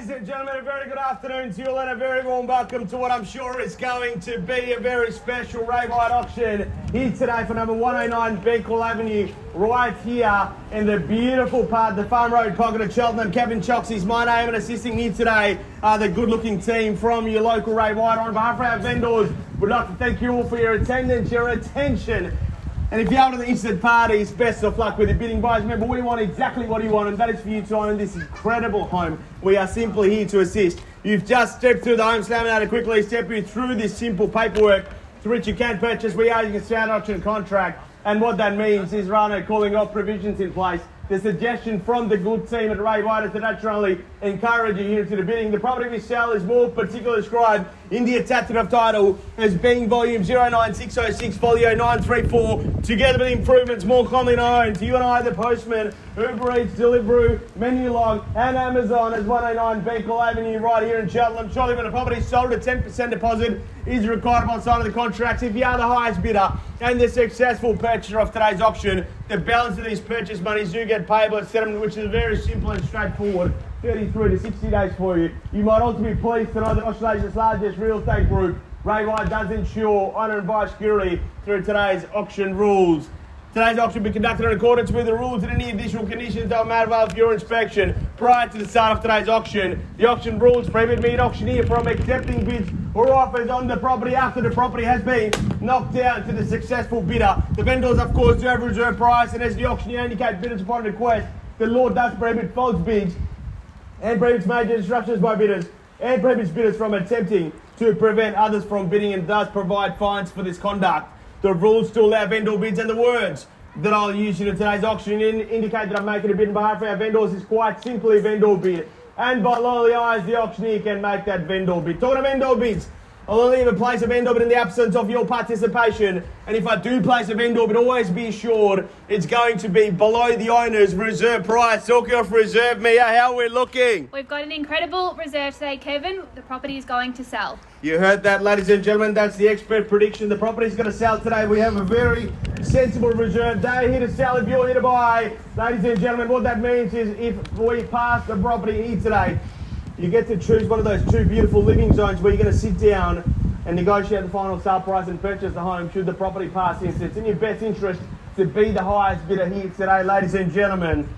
Ladies and gentlemen, a very good afternoon to you all and a very warm welcome to what I'm sure is going to be a very special Ray White auction here today for number 109 Benkel Avenue, right here in the beautiful part, the Farm Road pocket of Cheltenham. Kevin Choxy's my name, and assisting here today are the good-looking team from your local Ray White. On behalf of our vendors, we'd like to thank you all for your attendance, your attention. And if you're out of the instant parties, best of luck with your bidding, guys. Remember, we want exactly what you want, and that is for you to own this incredible home. We are simply here to assist. You've just stepped through the home, slamming out to quickly step you through this simple paperwork to which you can purchase. We are using a standard auction contract, and what that means is Rano calling off provisions in place. The suggestion from the good team at Ray White is to naturally encourage you here to the bidding. The property we sell is more particularly described in the attachment of title as being volume 09606 folio 934, together with improvements more commonly known to you and I, the postman, Uber Eats, Deliveroo, Menulog and Amazon as 109 Benkel Avenue right here in Cheltenham. Surely when a property is sold, a 10% deposit is required upon sign of the contracts. If you are the highest bidder and the successful purchaser of today's auction, the balance of these purchase monies do get payable at settlement, which is very simple and straightforward, 33 to 60 days for you. You might also be pleased to know that Australia's largest real estate group, Ray White, does ensure honour and biosecurity through today's auction rules. Today's auction will be conducted in accordance with the rules, and any additional conditions that are made available for your inspection prior to the start of today's auction. The auction rules prohibit me, an auctioneer, from accepting bids or offers on the property after the property has been knocked down to the successful bidder. The vendors, of course, do have a reserve price, and as the auctioneer indicates bidders upon request, the law does prohibit false bids and prohibits major disruptions by bidders and prohibits bidders from attempting to prevent others from bidding, and does provide fines for this conduct. The rules to allow vendor bids, and the words that I'll use in today's auction indicate that I'm making a bid on behalf of our vendors is quite simply vendor bid. And by lowly eyes, the auctioneer can make that vendor bid. Talking of vendor bids, I'll only even place a vendor bid in the absence of your participation. And if I do place a vendor bid, always be assured it's going to be below the owner's reserve price. Talking of reserve, Mia, how are we looking? We've got an incredible reserve today, Kevin. The property is going to sell. You heard that, ladies and gentlemen. That's the expert prediction. The property is going to sell today. We have a very sensible reserve. They're here to sell if you're here to buy. Ladies and gentlemen, what that means is if we pass the property here today, you get to choose one of those two beautiful living zones where you're going to sit down and negotiate the final sale price and purchase the home should the property pass in. So it's in your best interest to be the highest bidder here today, ladies and gentlemen.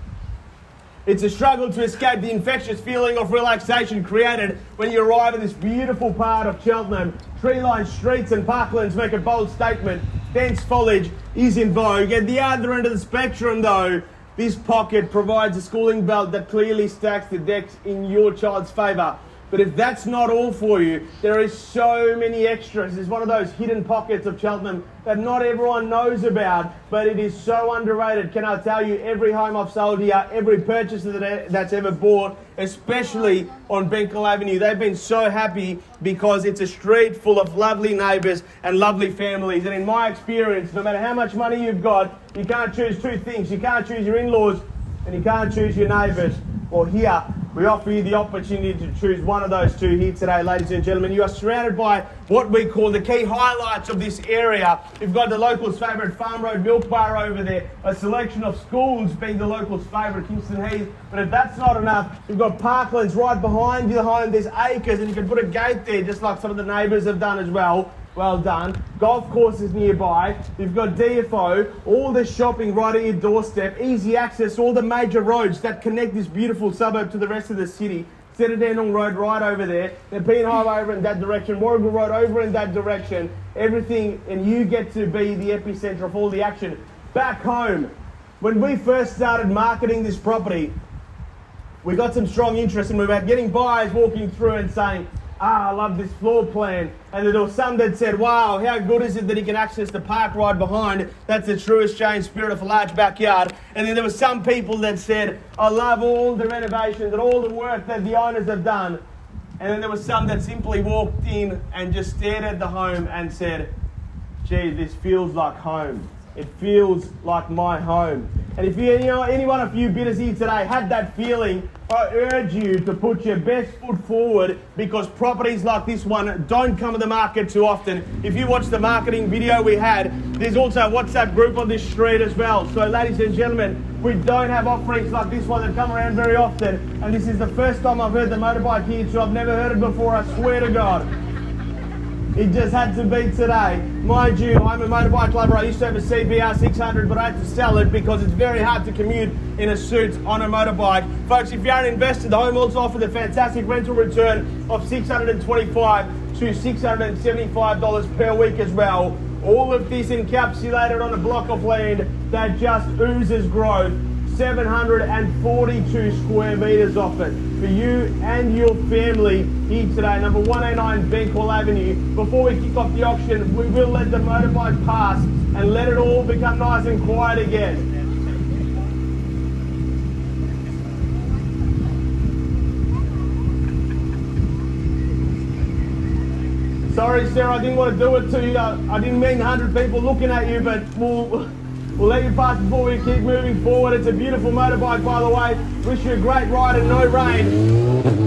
It's a struggle to escape the infectious feeling of relaxation created when you arrive at this beautiful part of Cheltenham. Tree-lined streets and parklands make a bold statement. Dense foliage is in vogue. At the other end of the spectrum, though, this pocket provides a schooling belt that clearly stacks the decks in your child's favour. But if that's not all for you, there is so many extras. It's one of those hidden pockets of Cheltenham that not everyone knows about, but it is so underrated. Can I tell you, every home I've sold here, every purchaser that's ever bought, especially on Benkel Avenue, they've been so happy because it's a street full of lovely neighbours and lovely families. And in my experience, no matter how much money you've got, you can't choose two things. You can't choose your in-laws and you can't choose your neighbours. Well, here, we offer you the opportunity to choose one of those two here today, ladies and gentlemen. You are surrounded by what we call the key highlights of this area. You've got the locals' favourite Farm Road milk bar over there, a selection of schools being the locals' favourite, Kingston Heath. But if that's not enough, you've got parklands right behind your home. There's acres, and you can put a gate there, just like some of the neighbours have done as well. Well done. Golf courses nearby. You've got DFO, all the shopping right at your doorstep, easy access to all the major roads that connect this beautiful suburb to the rest of the city. Cheltenham Road right over there, the Peen Highway over in that direction, Warrigal Road over in that direction, everything, and you get to be the epicentre of all the action. Back home, when we first started marketing this property, we got some strong interest and we were getting buyers walking through and saying, I love this floor plan. And there was some that said, wow, how good is it that he can access the park right behind? That's the true Australian spirit of a large backyard. And then there were some people that said, I love all the renovations and all the work that the owners have done. And then there were some that simply walked in and just stared at the home and said, gee, this feels like home. It feels like my home. And if any one of you bidders here today had that feeling, I urge you to put your best foot forward, because properties like this one don't come to the market too often. If you watch the marketing video we had, there's also a WhatsApp group on this street as well. So ladies and gentlemen, We don't have offerings like this one that come around very often. And this is the first time I've heard the motorbike here, so I've never heard it before, I swear to God. It just had to be today. Mind you, I'm a motorbike lover. I used to have a CBR 600, but I had to sell it because it's very hard to commute in a suit on a motorbike. Folks, if you're an investor, the home also offered a fantastic rental return of $625 to $675 per week as well. All of this encapsulated on a block of land that just oozes growth. 742 square metres off it for you and your family here today. Number 109 Benkel Avenue. Before we kick off the auction, we will let the motorbike pass and let it all become nice and quiet again. Sorry, Sarah, I didn't want to do it to you. I didn't mean 100 people looking at you, but we'll let you pass before we keep moving forward. It's a beautiful motorbike, by the way. Wish you a great ride and no rain.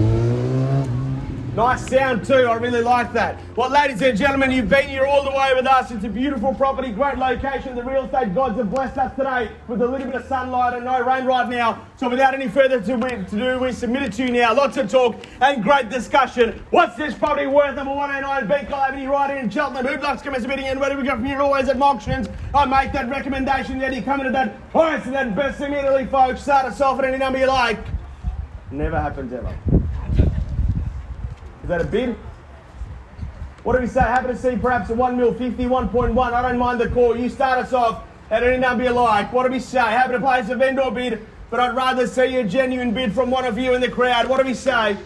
Nice sound too, I really like that. Well, ladies and gentlemen, you've been here all the way with us. It's a beautiful property, great location. The real estate gods have blessed us today with a little bit of sunlight and no rain right now. So without any further to do, we submit it to you now. Lots of talk and great discussion. What's this property worth? Number 109 Benkel Avenue right here in Cheltenham. Who'd like to come as a bidding and where do we go from here? Always at my auctions. I make that recommendation that you come into that highest and that best immediately, folks. Start us off at any number you like. Never happens ever. Is that a bid? What do we say? Happy to see perhaps a 1.50, 1.1. I don't mind the call. You start us off at any number you like. What do we say? Happy to place a vendor bid, but I'd rather see a genuine bid from one of you in the crowd. What do we say?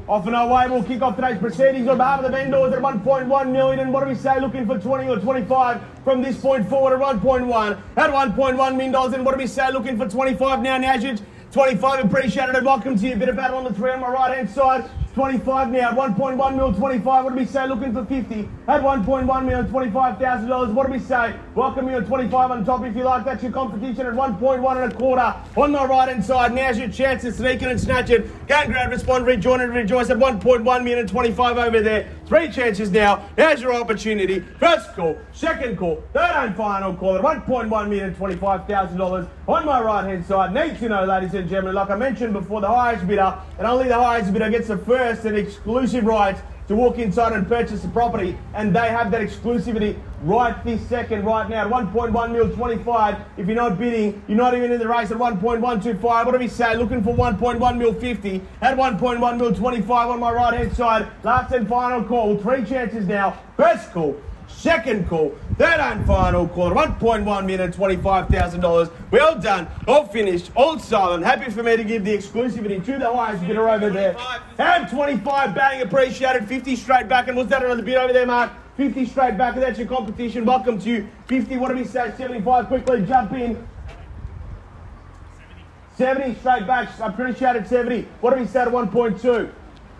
Off and away, we'll kick off today's proceedings on behalf of the vendors at 1.1 million. And what do we say? Looking for 20 or 25 from this point forward at 1.1. At $1.1 million. And what do we say? Looking for 25 now. Now's your 25, appreciated and welcome to you. Bit of battle on the three on my right hand side. 25 now at 1.1 mil, 25. What do we say? Looking for 50 at 1.1 mil, $25,000. What do we say? Welcome you at 25 on top if you like. That's your competition at 1.1 and a quarter on my right hand side. Now's your chance to sneak in and snatch it. Go and grab, respond, rejoin and rejoice at 1.1 million and 25 over there. Three chances now. Now's your opportunity. First call, second call, third and final call at 1.1 million and $25,000 on my right hand side. Need to know, ladies and gentlemen, like I mentioned before, the highest bidder and only the highest bidder gets the first and exclusive right to walk inside and purchase the property, and they have that exclusivity right this second, right now. 1.1 mil, 25. If you're not bidding, you're not even in the race at 1.125. What do we say? Looking for 1.1 mil, 50 at 1.1 mil, 25 on my right hand side. Last and final call. Three chances now. First call, second call, third and final call at 1.1 million, $25,000. Well done, all finished, all silent. Happy for me to give the exclusivity to the highest bidder over there. And 25, bang, appreciated. 50 straight back. And what's that another bid over there, Mark? 50 straight back, and that's your competition. Welcome to you. 50, what do we say? 75, quickly jump in. 70 straight back, appreciated 70. What do we say to 1.2?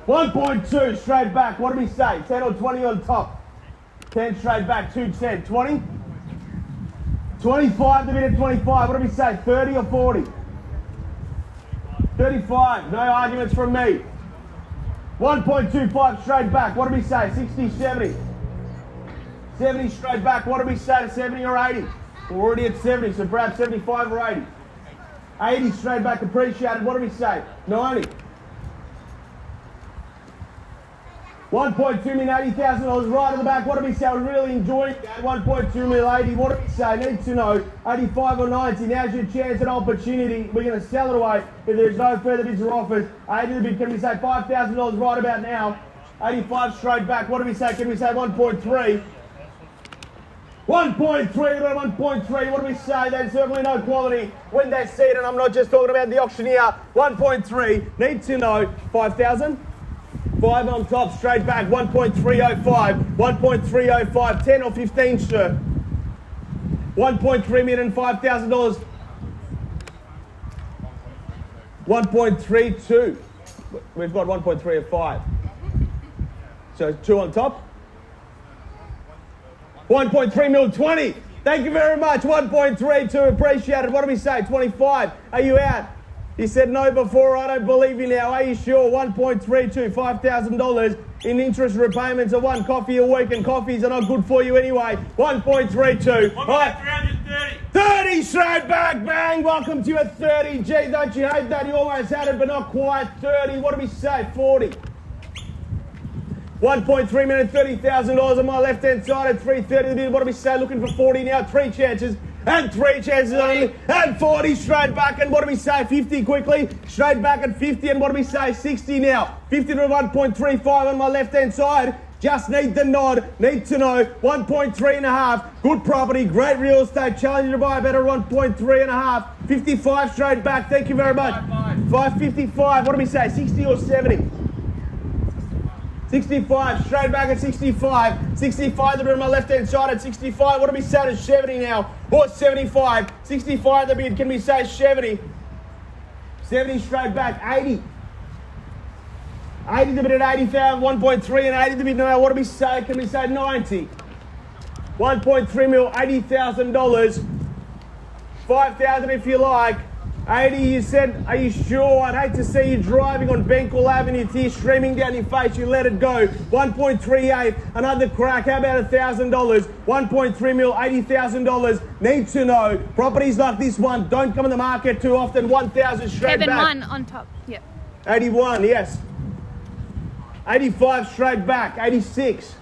1.2 straight back, what do we say? 10 or 20 on top. 10 straight back, 210, 20? 25, the bid at 25, what do we say, 30 or 40? 35, no arguments from me. 1.25 straight back, what do we say, 60, 70? 70 straight back, what do we say to 70 or 80? We're already at 70, so perhaps 75 or 80. 80 straight back, appreciated, what do we say, 90? 1.2 million, $80,000 right at the back. What do we say? We really enjoyed that. 1.2 million, 80. What do we say? Need to know. 85 or 90. Now's your chance and opportunity. We're going to sell it away if there's no further bids or offers. 80 the bid. Can we say $5,000 right about now? 85 straight back. What do we say? Can we say 1.3? 1.3, 1.3. What do we say? There's certainly no quality when they see it, and I'm not just talking about the auctioneer. 1.3. Need to know. 5,000? 5 on top, straight back, 1.305, 1.305, 10 or 15, sir. 1.3 million, $5,000. 1.32. We've got 1.305. So 2 on top. 1.3 mil, 20. Thank you very much. 1.32, appreciated. What do we say? 25. Are you out? He said no before. I don't believe you now. Are you sure? 1.32, $5,000 in interest repayments of one coffee a week, and coffees are not good for you anyway. 1.32. 330. 30 straight back, bang. Welcome to your 30. Gee, don't you hate that? You almost had it, but not quite. 30. What do we say? 40. 1.3 million, $30,000 on my left-hand side at 330. What do we say? Looking for 40 now. 3 chances. And 3 chances only. And 40 straight back. And what do we say? 50 quickly. Straight back at 50. And what do we say? 60 now. 50 to 1.35 on my left-hand side. Just need the nod. Need to know. 1.3 and a half. Good property. Great real estate. Challenge to buy better. 1.3 and a half. 55 straight back. Thank you very much. 555. What do we say? 60 or 70? 65, straight back at 65. 65 the bid on my left-hand side at 65. What do we say to 70 now? Or 75. 65 the bid. Can we say 70? 70 straight back. 80. 80 the bid at 80,000. 1.3 and 80 the bid now. What do we say? Can we say 90? 1.3 mil, $80,000. 5,000 if you like. 80, you said, are you sure? I'd hate to see you driving on Benkel Avenue, tears streaming down your face. You let it go. 1.38, another crack. How about $1,000? 1.3 mil, $80,000. Need to know. Properties like this one don't come in the market too often. 1,000 straight Kevin, back. 1 on top. Yep. 81, yes. 85 straight back. 86.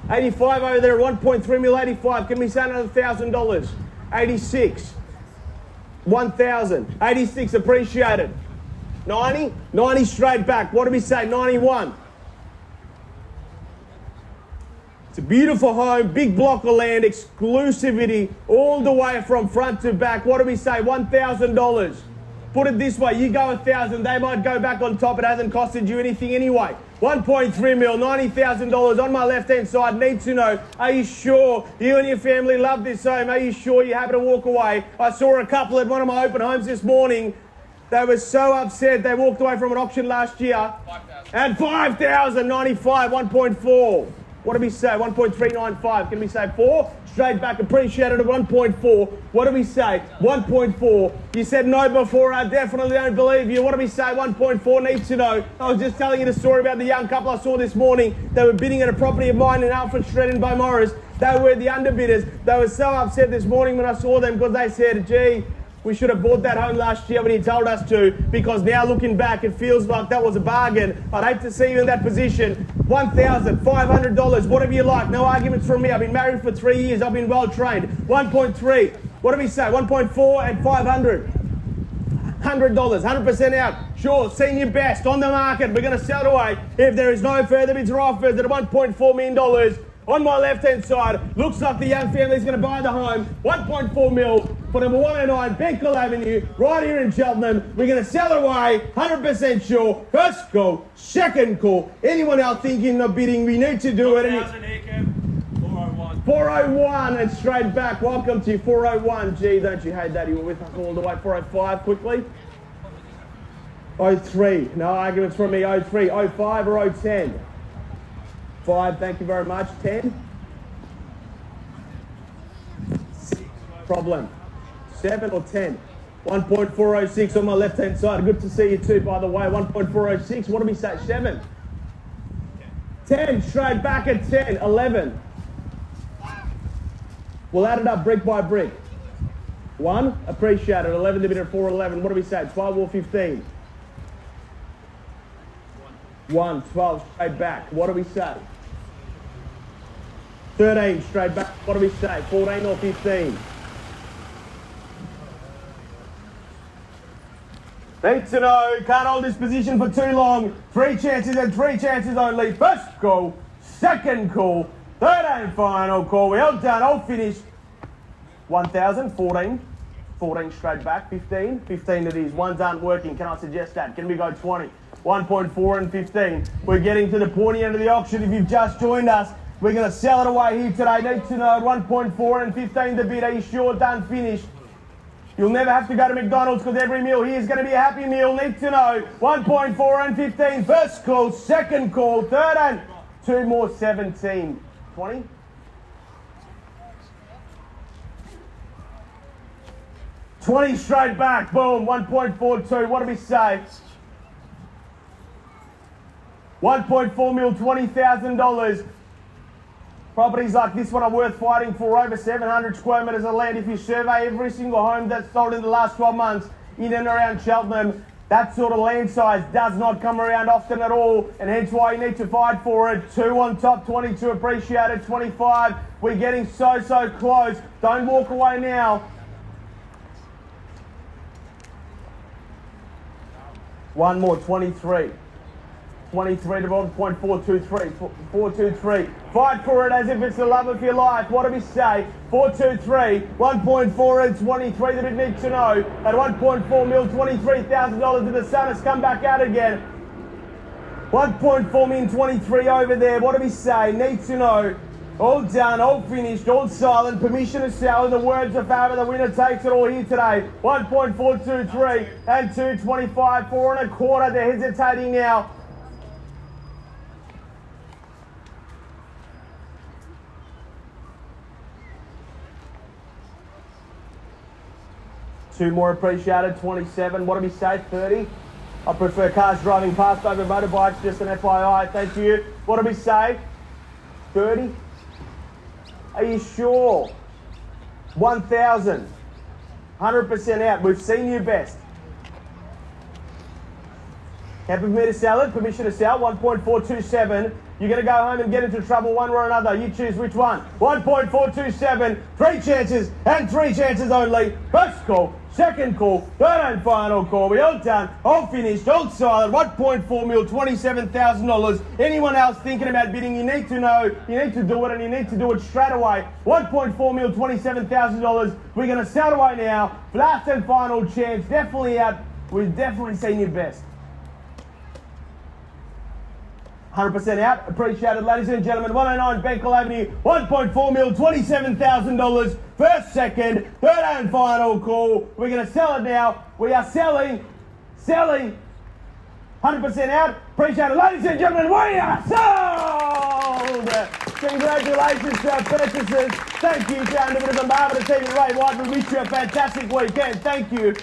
85 over there. 1.3 mil, 85. Can we say another $1,000? 86. 1,000. 86, appreciated. 90? 90 straight back. What do we say? 91. It's a beautiful home, big block of land, exclusivity all the way from front to back. What do we say? $1,000. Put it this way, you go 1,000, they might go back on top. It hasn't costed you anything anyway. 1.3 mil, $90,000 on my left-hand side. Need to know, are you sure you and your family love this home? Are you sure you're happy to walk away? I saw a couple at one of my open homes this morning. They were so upset. They walked away from an auction last year. 5,000. And 5,000, 95, 1.4. What do we say? 1.395. Can we say 4? Straight back, appreciated at 1.4. What do we say? 1.4. You said no before. I definitely don't believe you. What do we say? 1.4. Need to know. I was just telling you the story about the young couple I saw this morning. They were bidding at a property of mine in Alfred Street in Beaumaris. They were the underbidders. They were so upset this morning when I saw them because they said, gee, we should have bought that home last year when he told us to, because now looking back, it feels like that was a bargain. I'd hate to see you in that position. $1,500, whatever you like. No arguments from me. I've been married for 3 years. I've been well trained. 1.3. What do we say? 1.4 and 500. $100, 100% out. Sure, senior best on the market. We're going to sell it away if there is no further bids or offers at $1.4 million. On my left-hand side, looks like the young family is going to buy the home. 1.4 mil for number 109 Benkel Avenue, right here in Cheltenham. We're going to sell it away, 100% sure. First call, second call. Anyone else thinking of bidding, we need to do it. 401. 401 and straight back. Welcome to 401. Gee, don't you hate that? You were with us all the way. 405 quickly. 03. No arguments from me. 03. 05 or 010. 5, thank you very much. 10. Problem. 7 or 10. 1.406 on my left-hand side. Good to see you too, by the way. 1.406. What do we say? 7. 10. Straight back at 10. 11. We'll add it up brick by brick. 1. Appreciate it. 11 to bid at 411. What do we say? 12 or 15? 1. 12. Straight back. What do we say? 13 straight back. What do we say? 14 or 15? Need to know. Can't hold this position for too long. 3 chances and 3 chances only. First call, second call, third and final call. Well done. All finished. 1,000, 14. 14 straight back. 15. 15 it is. Ones aren't working. Can I suggest that? Can we go 20? 1.4 and 15. We're getting to the pointy end of the auction. If you've just joined us, we're going to sell it away here today. Need to know at 1.4 and 15 the bid. Are you sure? Done, finished. You'll never have to go to McDonald's because every meal here is going to be a happy meal. Need to know 1.4 and 15. First call, second call, third and 2 more, 17. 20? 20 straight back. Boom. 1.42. What do we say? 1.4 mil, $20,000. Properties like this one are worth fighting for. Over 700 square metres of land. If you survey every single home that's sold in the last 12 months in and around Cheltenham, that sort of land size does not come around often at all, and hence why you need to fight for it. 2 on top, 22 appreciated, 25. We're getting so close. Don't walk away now. One more, 23. 23 to 1.423. 423. Fight for it as if it's the love of your life. What do we say? 423. 1.4 and 23 that it needs to know. At 1.4 mil, $23,000 and the sun has come back out again. 1.4 million, 23 over there. What do we say? Needs to know. All done, all finished, all silent. Permission to sell. In the words of Faber, the winner takes it all here today. 1.423 and 225. 4 1/4. They're hesitating now. Two more appreciated, 27. What do we say, 30? I prefer cars driving past over motorbikes, just an FYI, thank you. What do we say? 30? Are you sure? 1,000. 100% out. We've seen you best. Happy for me to sell it? Permission to sell? 1.427. You're going to go home and get into trouble one way or another. You choose which one. 1.427. 3 chances and 3 chances only. First call, second call, third and final call. We all done, all finished, all silent. 1.4 mil, $27,000. Anyone else thinking about bidding, you need to know, you need to do it, and you need to do it straight away. 1.4 mil, $27,000. We're going to sell it away now. Last and final chance. Definitely out. We've definitely seen you best. 100% out. Appreciated, ladies and gentlemen. 109 Benkel Avenue, 1.4 mil, $27,000. First, second, third and final call. We're going to sell it now. We are selling. 100% out. Appreciate it, ladies and gentlemen. We are sold. Congratulations to our purchasers. Thank you, John. On behalf of the team at Ray White, we wish you a fantastic weekend. Thank you.